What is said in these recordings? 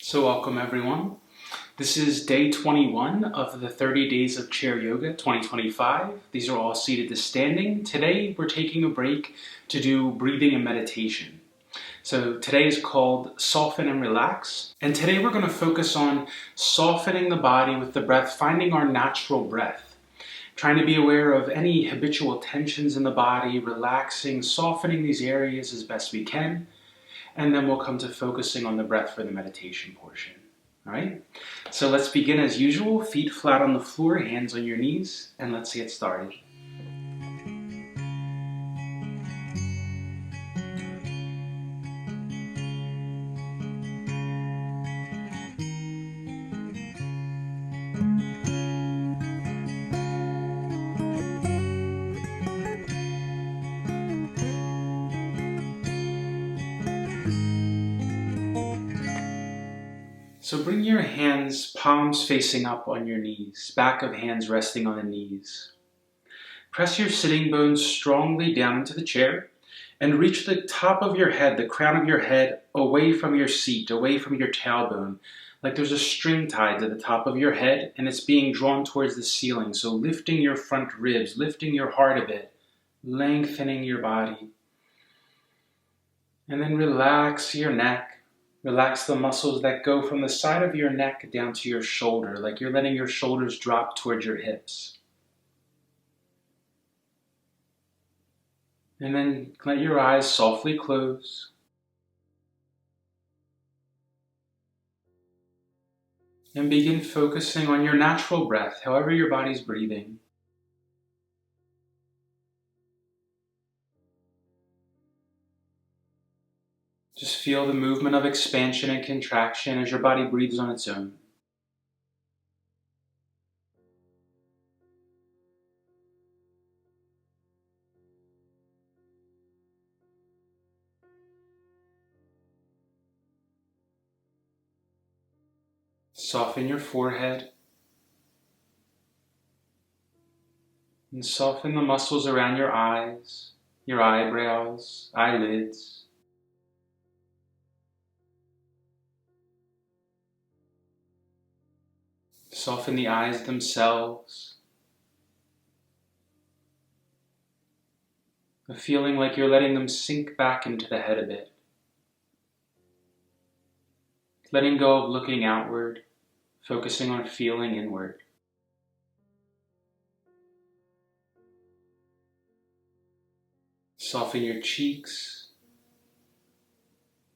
So welcome everyone. This is day 21 of the 30 Days of Chair Yoga 2025. These are all seated to standing. Today we're taking a break to do breathing and meditation. So today is called Soften and Relax. And today we're going to focus on softening the body with the breath, finding our natural breath. Trying to be aware of any habitual tensions in the body, relaxing, softening these areas as best we can. And then we'll come to focusing on the breath for the meditation portion. All right? So let's begin as usual. Feet flat on the floor, hands on your knees, and let's get started. So bring your hands, palms facing up on your knees, back of hands resting on the knees. Press your sitting bones strongly down into the chair and reach the top of your head, the crown of your head, away from your seat, away from your tailbone, like there's a string tied to the top of your head and it's being drawn towards the ceiling. So lifting your front ribs, lifting your heart a bit, lengthening your body. And then relax your neck. Relax the muscles that go from the side of your neck down to your shoulder, like you're letting your shoulders drop towards your hips. And then let your eyes softly close. And begin focusing on your natural breath, however your body's breathing. Just feel the movement of expansion and contraction as your body breathes on its own. Soften your forehead. And soften the muscles around your eyes, your eyebrows, eyelids. Soften the eyes themselves. A feeling like you're letting them sink back into the head a bit. Letting go of looking outward, focusing on feeling inward. Soften your cheeks,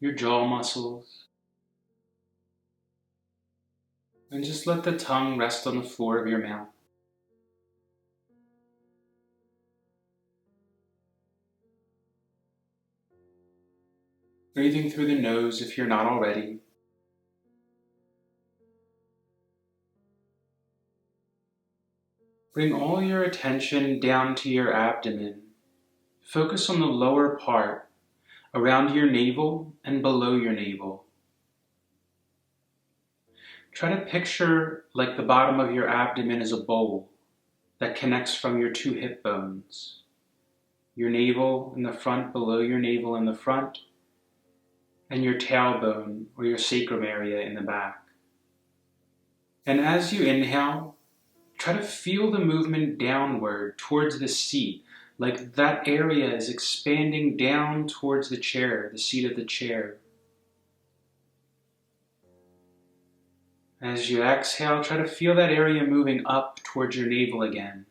your jaw muscles. And just let the tongue rest on the floor of your mouth. Breathing through the nose if you're not already. Bring all your attention down to your abdomen. Focus on the lower part, around your navel and below your navel. Try to picture like the bottom of your abdomen is a bowl that connects from your two hip bones. Your navel in the front, below your navel in the front, and your tailbone or your sacrum area in the back. And as you inhale, try to feel the movement downward towards the seat, like that area is expanding down towards the chair, the seat of the chair. As you exhale, try to feel that area moving up towards your navel again.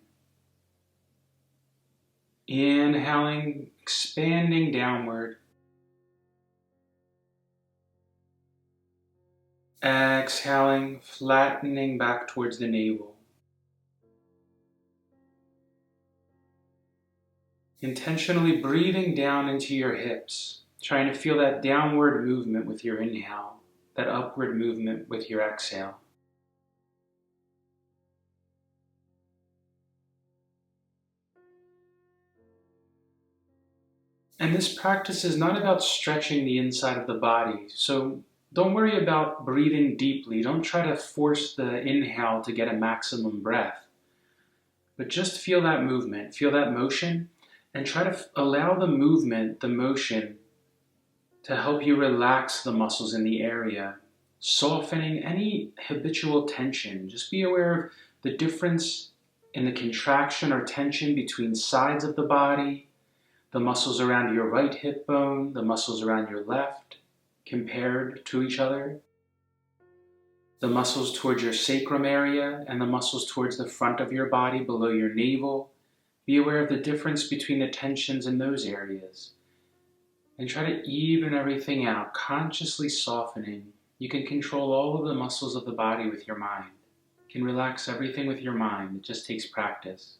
Inhaling, expanding downward. Exhaling, flattening back towards the navel. Intentionally breathing down into your hips, trying to feel that downward movement with your inhale. That upward movement with your exhale. And this practice is not about stretching the inside of the body, so don't worry about breathing deeply. Don't try to force the inhale to get a maximum breath, but just feel that movement, feel that motion, and try to allow the movement, the motion, to help you relax the muscles in the area softening any habitual tension. Just be aware of the difference in the contraction or tension between sides of the body, the muscles around your right hip bone, the muscles around your left, compared to each other, the muscles towards your sacrum area, and the muscles towards the front of your body below your navel. Be aware of the difference between the tensions in those areas. And try to even everything out, consciously softening. You can control all of the muscles of the body with your mind. You can relax everything with your mind. It just takes practice.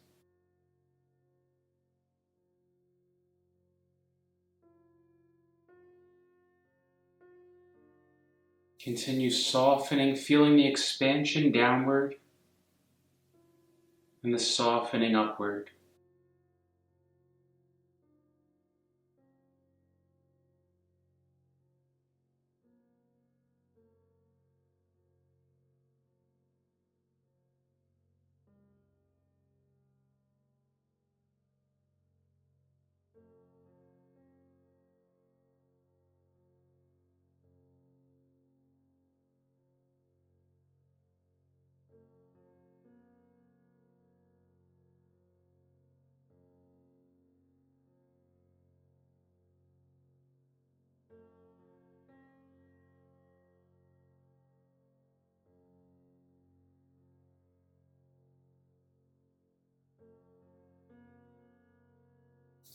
Continue softening, feeling the expansion downward and the softening upward.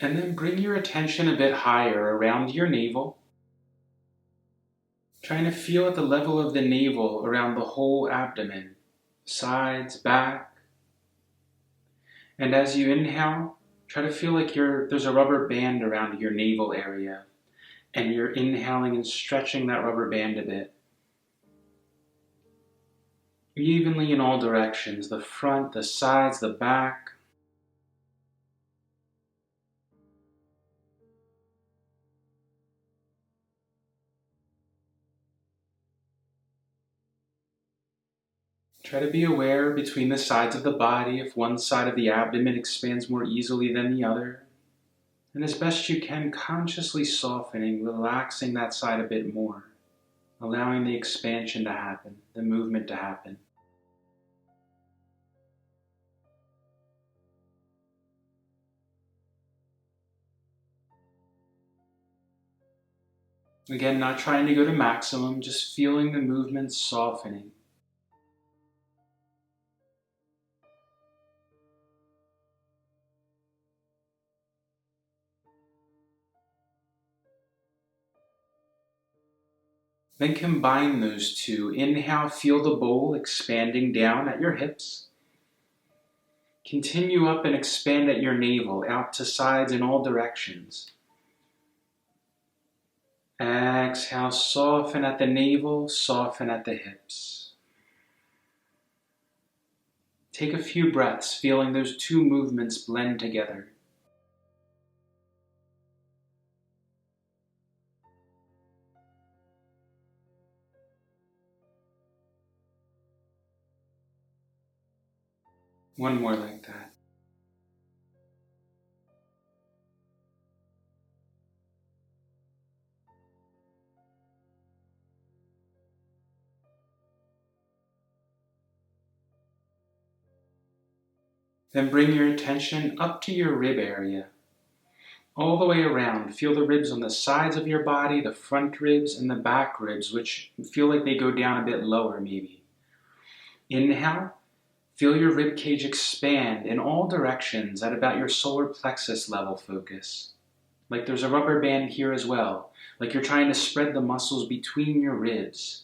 And then bring your attention a bit higher around your navel, trying to feel at the level of the navel around the whole abdomen, sides, back. And as you inhale, try to feel like there's a rubber band around your navel area, and you're inhaling and stretching that rubber band a bit. Evenly in all directions, the front, the sides, the back. Try to be aware between the sides of the body if one side of the abdomen expands more easily than the other. And as best you can, consciously softening, relaxing that side a bit more, allowing the expansion to happen, the movement to happen. Again, not trying to go to maximum, just feeling the movement softening. Then combine those two. Inhale, feel the bowl expanding down at your hips. Continue up and expand at your navel, out to sides in all directions. Exhale, soften at the navel, soften at the hips. Take a few breaths, feeling those two movements blend together. One more like that. Then bring your attention up to your rib area. All the way around, feel the ribs on the sides of your body, the front ribs and the back ribs, which feel like they go down a bit lower maybe. Inhale, feel your rib cage expand in all directions at about your solar plexus level focus. Like there's a rubber band here as well, like you're trying to spread the muscles between your ribs.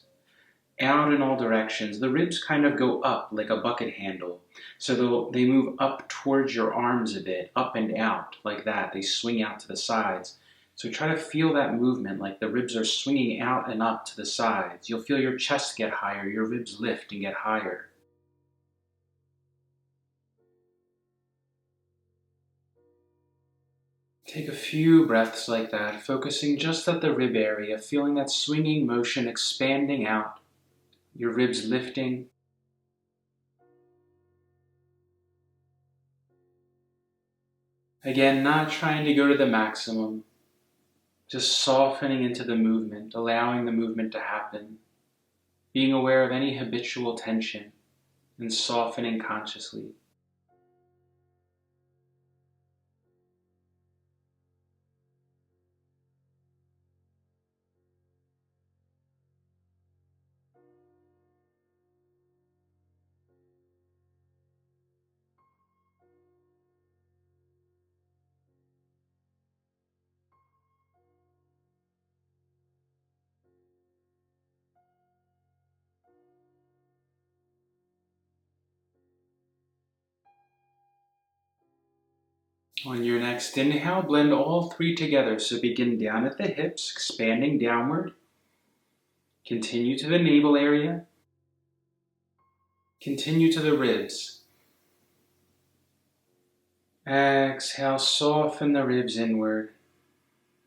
Out in all directions. The ribs kind of go up like a bucket handle. So they move up towards your arms a bit, up and out like that. They swing out to the sides. So try to feel that movement like the ribs are swinging out and up to the sides. You'll feel your chest get higher, your ribs lift and get higher. Take a few breaths like that, focusing just at the rib area, feeling that swinging motion expanding out, your ribs lifting. Again, not trying to go to the maximum, just softening into the movement, allowing the movement to happen. being aware of any habitual tension and softening consciously. On your next inhale, blend all three together. So begin down at the hips, expanding downward. Continue to the navel area. Continue to the ribs. Exhale, soften the ribs inward.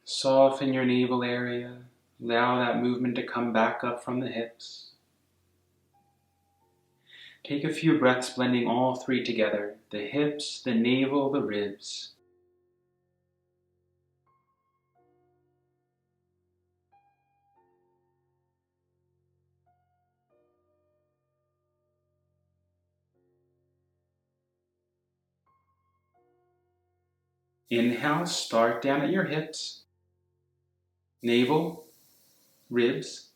Soften your navel area. Allow that movement to come back up from the hips. Take a few breaths blending all three together. The hips, the navel, the ribs. Inhale, start down at your hips, navel, ribs.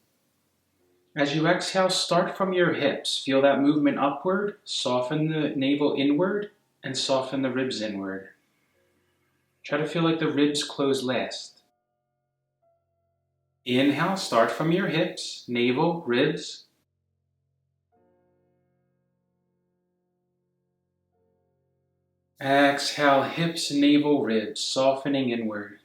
As you exhale, start from your hips. Feel that movement upward, soften the navel inward, and soften the ribs inward. Try to feel like the ribs close last. Inhale, start from your hips, navel, ribs. Exhale, hips, navel, ribs, softening inward.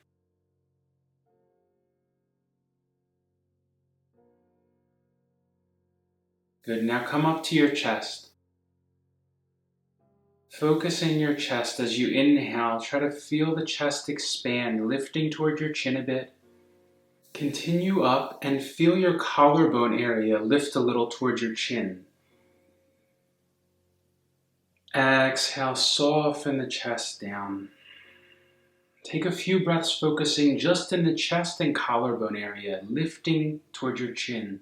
Good, now come up to your chest. Focus in your chest as you inhale. Try to feel the chest expand, lifting toward your chin a bit. Continue up and feel your collarbone area lift a little towards your chin. Exhale, soften the chest down. Take a few breaths focusing just in the chest and collarbone area, lifting toward your chin.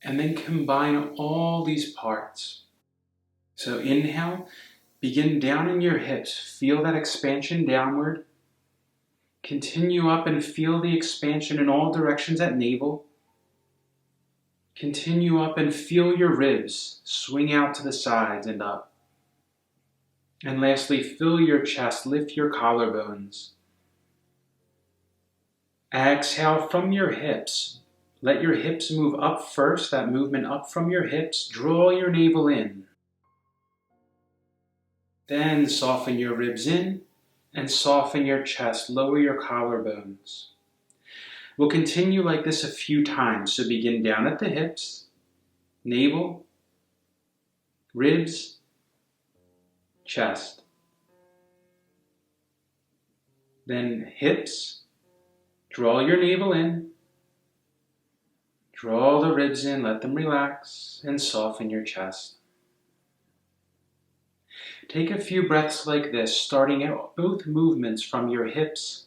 And then combine all these parts. So inhale, begin down in your hips. Feel that expansion downward. Continue up and feel the expansion in all directions at navel. Continue up and feel your ribs swing out to the sides and up. And lastly, fill your chest, lift your collarbones. Exhale from your hips. Let your hips move up first, that movement up from your hips. Draw your navel in. Then soften your ribs in and soften your chest. Lower your collarbones. We'll continue like this a few times. So begin down at the hips, navel, ribs, chest. Then hips, draw your navel in. Draw the ribs in, let them relax, and soften your chest. Take a few breaths like this, starting out both movements from your hips.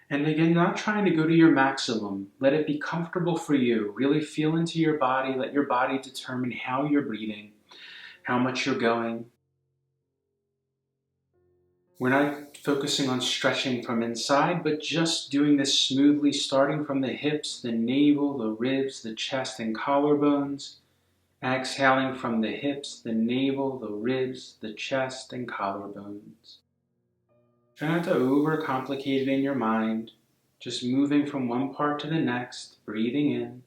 And again, not trying to go to your maximum. Let it be comfortable for you. Really feel into your body. Let your body determine how you're breathing, how much you're going. We're not focusing on stretching from inside, but just doing this smoothly, starting from the hips, the navel, the ribs, the chest, and collarbones. Exhaling from the hips, the navel, the ribs, the chest, and collarbones. Try not to overcomplicate it in your mind. Just moving from one part to the next, breathing in.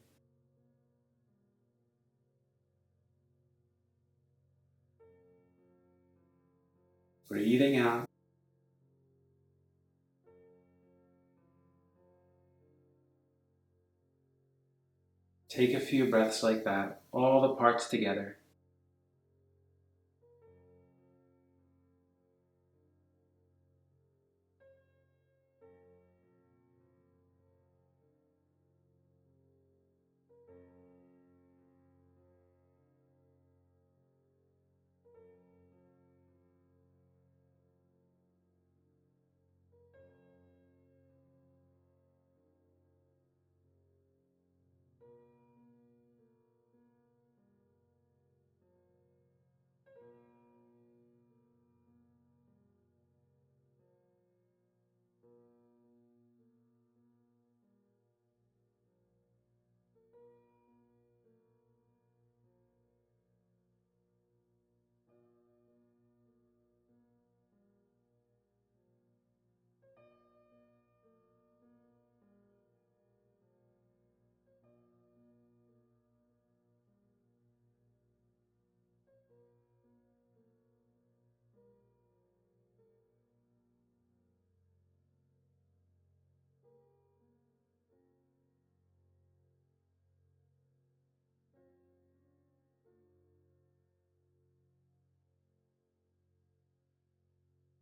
Breathing out. Take a few breaths like that, all the parts together.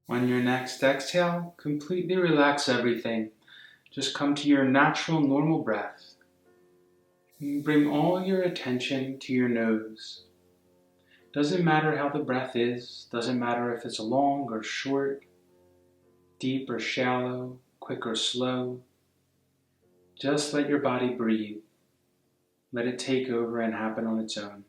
On your next exhale, completely relax everything. Just come to your natural, normal breath. Bring all your attention to your nose. Doesn't matter how the breath is, doesn't matter if it's long or short, deep or shallow, quick or slow. Just let your body breathe. Let it take over and happen on its own.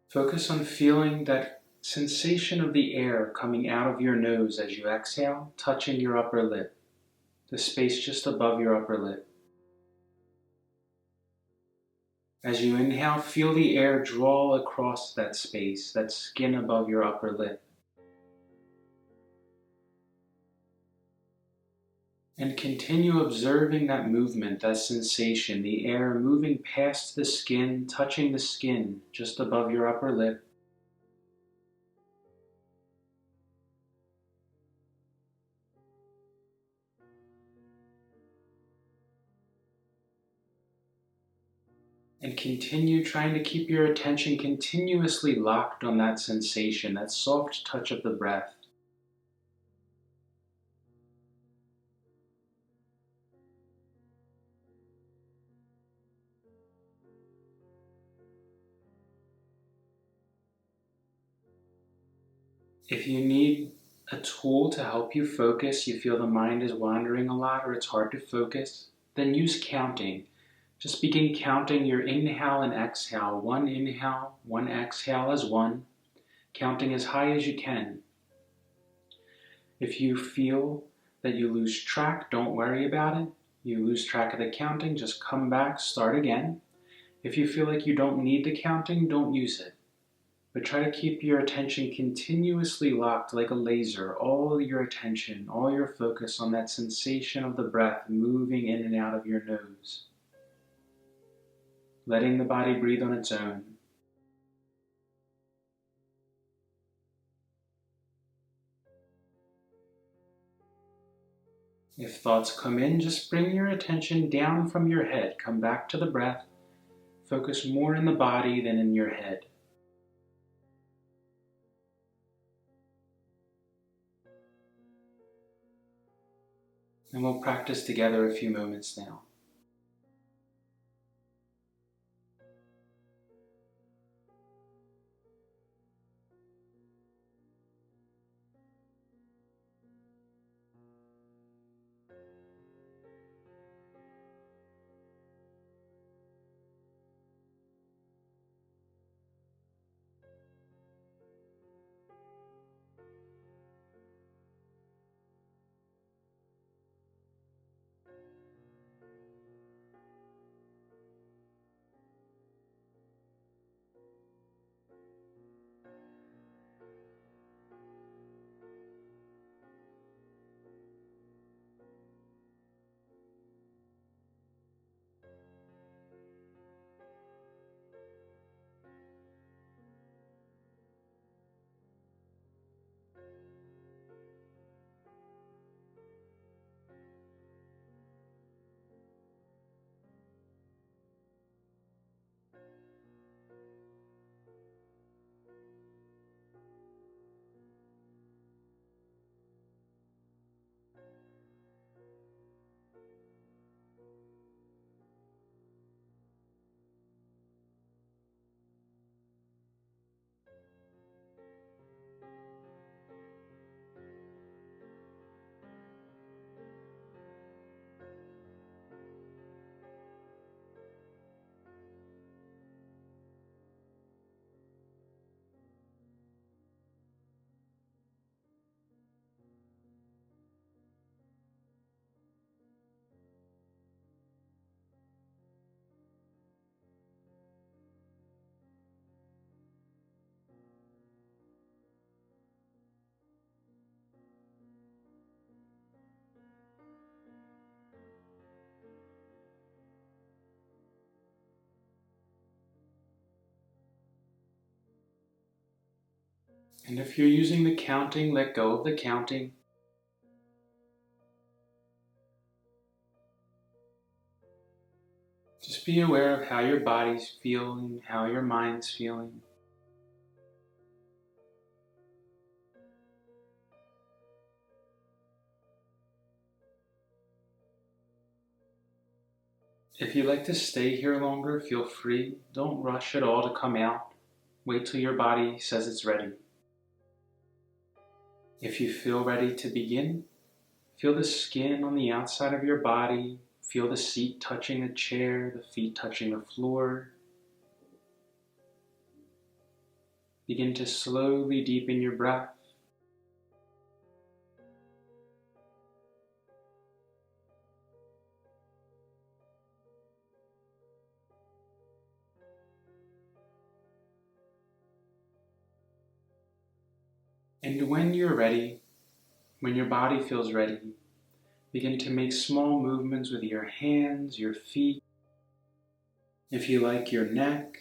Focus on feeling that sensation of the air coming out of your nose as you exhale, touching your upper lip, the space just above your upper lip. As you inhale, feel the air draw across that space, that skin above your upper lip. And continue observing that movement, that sensation, the air moving past the skin, touching the skin just above your upper lip. And continue trying to keep your attention continuously locked on that sensation, that soft touch of the breath. If you need a tool to help you focus, you feel the mind is wandering a lot or it's hard to focus, then use counting. Just begin counting your inhale and exhale. One inhale, one exhale as one, counting as high as you can. If you feel that you lose track, don't worry about it. You lose track of the counting, just come back, start again. If you feel like you don't need the counting, don't use it. But try to keep your attention continuously locked like a laser, all your attention, all your focus on that sensation of the breath moving in and out of your nose. Letting the body breathe on its own. If thoughts come in, just bring your attention down from your head. Come back to the breath. Focus more in the body than in your head. And we'll practice together a few moments now. And if you're using the counting, let go of the counting. Just be aware of how your body's feeling, how your mind's feeling. If you'd like to stay here longer, feel free. Don't rush at all to come out. Wait till your body says it's ready. If you feel ready to begin, feel the skin on the outside of your body. Feel the seat touching the chair, the feet touching the floor. Begin to slowly deepen your breath. And when you're ready, when your body feels ready, begin to make small movements with your hands, your feet, if you like, your neck.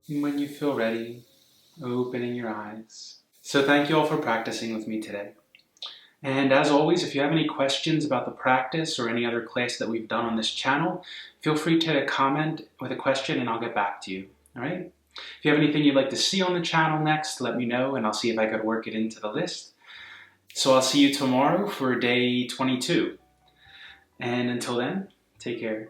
And when you feel ready, opening your eyes. So thank you all for practicing with me today. And as always, if you have any questions about the practice or any other class that we've done on this channel, feel free to comment with a question and I'll get back to you. All right? If you have anything you'd like to see on the channel next, let me know and I'll see if I could work it into the list. So I'll see you tomorrow for day 22. And until then, take care.